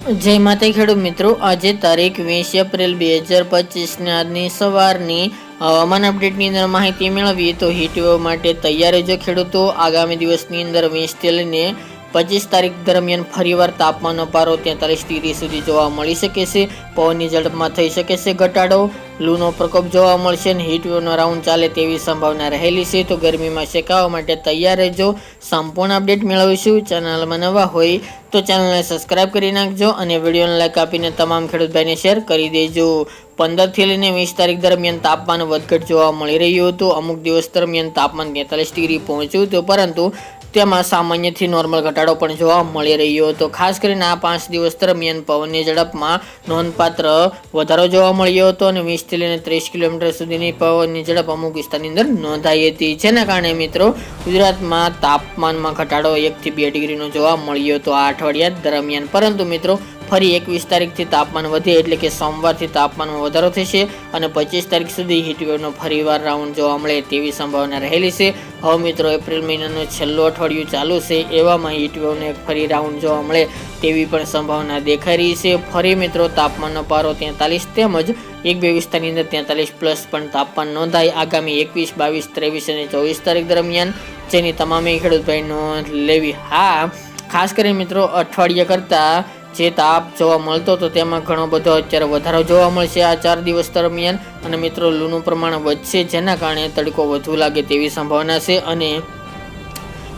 જય માતા ખેડૂત મિત્રો, આજે તારીખ 20 એપ્રિલ 2025 આજની સવારની હવામાન અપડેટની અંદર માહિતી મેળવીએ તો હીટવેવ માટે તૈયાર રહેજો ખેડૂતો. આગામી દિવસની અંદર 20 થી લઈને 25 તારીખ દરમિયાન ફરીવાર તાપમાનનો પારો 43 ડિગ્રી સુધી જોવા મળી શકે છે. પવનની ઝડપમાં થઈ શકે છે ઘટાડો, લૂનો પ્રકોપ જોવા મળશે અને હીટવેવનો રાઉન્ડ ચાલે તેવી સંભાવના રહેલી છે. તો ગરમીમાં શેકાવા માટે તૈયાર રહેજો. સંપૂર્ણ અપડેટ મેળવીશું. ચેનલમાં નવા હોય તો ચેનલને સબસ્ક્રાઇબ કરી નાખજો અને વિડીયોને લાઈક આપીને તમામ ખેડૂત ભાઈને શેર કરી દેજો. 15 થી લઈને 20 તારીખ દરમિયાન તાપમાન વધઘટ જોવા મળી રહ્યું હતું. અમુક દિવસ દરમિયાન તાપમાન 43 ડિગ્રી પહોંચ્યું હતું, પરંતુ તેમાં સામાન્યથી નોર્મલ ઘટાડો પણ જોવા મળી રહ્યો હતો. ખાસ કરીને આ 5 દિવસ દરમિયાન પવનની ઝડપમાં નોંધપાત્ર વધારો જોવા મળ્યો હતો અને 20 થી લઈને 30 કિલોમીટર સુધીની પવનની ઝડપ અમુક વિસ્તારની અંદર નોંધાઈ હતી. જેના કારણે મિત્રો ગુજરાતમાં તાપમાનમાં ઘટાડો 1 થી 2 ડિગ્રીનો જોવા મળ્યો હતો આ અઠવાડિયા દરમિયાન. પરંતુ મિત્રો ફરી 21 તારીખથી તાપમાન વધે એટલે કે સોમવારથી તાપમાનમાં વધારો થશે અને 25 તારીખ સુધી હીટવેવનો ફરીવાર રાઉન્ડ જોવા મળે તેવી સંભાવના રહેલી છે. હવે મિત્રો એપ્રિલ મહિનાનું છેલ્લું અઠવાડિયું ચાલુ છે, એવામાં હીટવેવનો એક ફરી રાઉન્ડ જોવા મળે તેવી પણ સંભાવના દેખાઈ રહી છે. ફરી મિત્રો તાપમાનનો પારો 43 તેમજ 1-2 વિસ્તારની અંદર 43 પ્લસ પણ તાપમાન નોંધાય આગામી 21, 22, 23 અને 24 તારીખ દરમિયાન, જેની તમામે ખેડૂત ભાઈ નોંધ લેવી. હા, ખાસ કરીને મિત્રો અઠવાડિયા કરતાં જે તાપ જોવા મળતો હતો તેમાં ઘણો બધો અત્યારે વધારો જોવા મળશે આ 4 દિવસ દરમિયાન અને મિત્રો લૂનું પ્રમાણ વધશે, જેના કારણે તડકો વધુ લાગે તેવી સંભાવના છે અને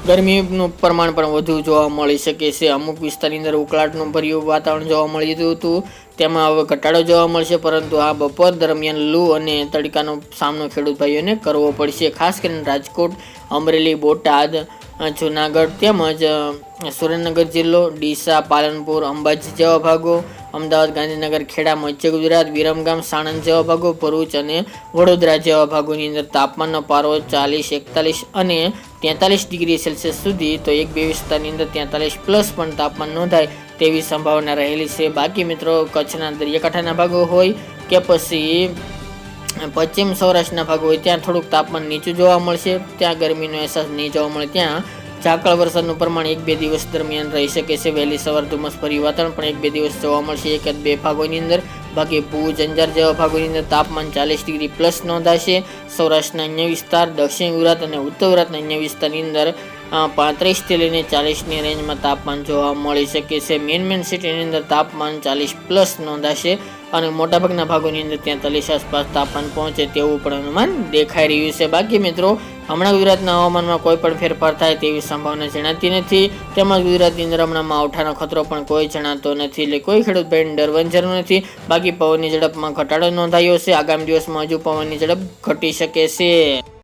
ગરમીનું પ્રમાણ પણ વધુ જોવા મળી શકે છે. અમુક વિસ્તારની અંદર ઉકળાટનું ભર્યું વાતાવરણ જોવા મળ્યું હતું, તેમાં હવે ઘટાડો જોવા મળશે, પરંતુ આ બપોર દરમિયાન લૂ અને તડકાનો સામનો ખેડૂત ભાઈઓને કરવો પડશે. ખાસ કરીને રાજકોટ, અમરેલી, બોટાદ, જૂનાગઢ તેમજ સુરેન્દ્રનગર જિલ્લો, ડીસા, પાલનપુર, અંબાજી જેવા ભાગો, અમદાવાદ, ગાંધીનગર, ખેડા, મધ્ય ગુજરાત, વિરમગામ, સાણંદ જેવા ભાગો, ભરૂચ અને વડોદરા જેવા ભાગોની અંદર તાપમાનનો પારો 40, 41 અને 43 ડિગ્રી સેલ્સિયસ સુધી, તો 1-2 વિસ્તારની અંદર 43 પ્લસ પણ તાપમાન નોંધાય તેવી સંભાવના રહેલી છે. બાકી મિત્રો કચ્છના દરિયાકાંઠાના ભાગો હોય કે પછી પશ્ચિમ સૌરાષ્ટ્રના ભાગો હોય ત્યાં થોડુંક તાપમાન નીચું જોવા મળશે, ત્યાં ગરમીનો અહેસાસ નહીં જોવા મળે. ત્યાં ઝાકળ વરસાદનું પ્રમાણ 1-2 દિવસ દરમિયાન રહી શકે છે. વહેલી સવાર ધુમ્મસભર્યું વાતાવરણ પણ 1-2 દિવસ જોવા મળશે 1-2 ભાગોની અંદર. બાકી ભુજ, અંજાર જેવા ભાગોની અંદર તાપમાન 40 ડિગ્રી પ્લસ નોંધાશે. સૌરાષ્ટ્રના અન્ય વિસ્તાર, દક્ષિણ ગુજરાત અને ઉત્તર ગુજરાતના અન્ય વિસ્તારની અંદર 35 થી લઈને 40ની રેન્જમાં તાપમાન જોવા મળી શકે છે. મેન સિટીની અંદર તાપમાન 40 પ્લસ નોંધાશે અને મોટાભાગના ભાગોની અંદર 43 આસપાસ તાપમાન પહોંચે તેવું પણ અનુમાન દેખાઈ રહ્યું છે. બાકી મિત્રો હમણાં ગુજરાતના હવામાનમાં કોઈ પણ ફેરફાર થાય તેવી સંભાવના જણાતી નથી, તેમજ ગુજરાતની અંદર હમણાં માવઠાનો ખતરો પણ કોઈ જણાતો નથી, એટલે કોઈ ખેડૂત ભાઈને ડરવાની જરૂર નથી. બાકી પવનની ઝડપમાં ઘટાડો નોંધાયો છે. આગામી દિવસમાં હજુ પવનની ઝડપ ઘટી શકે છે.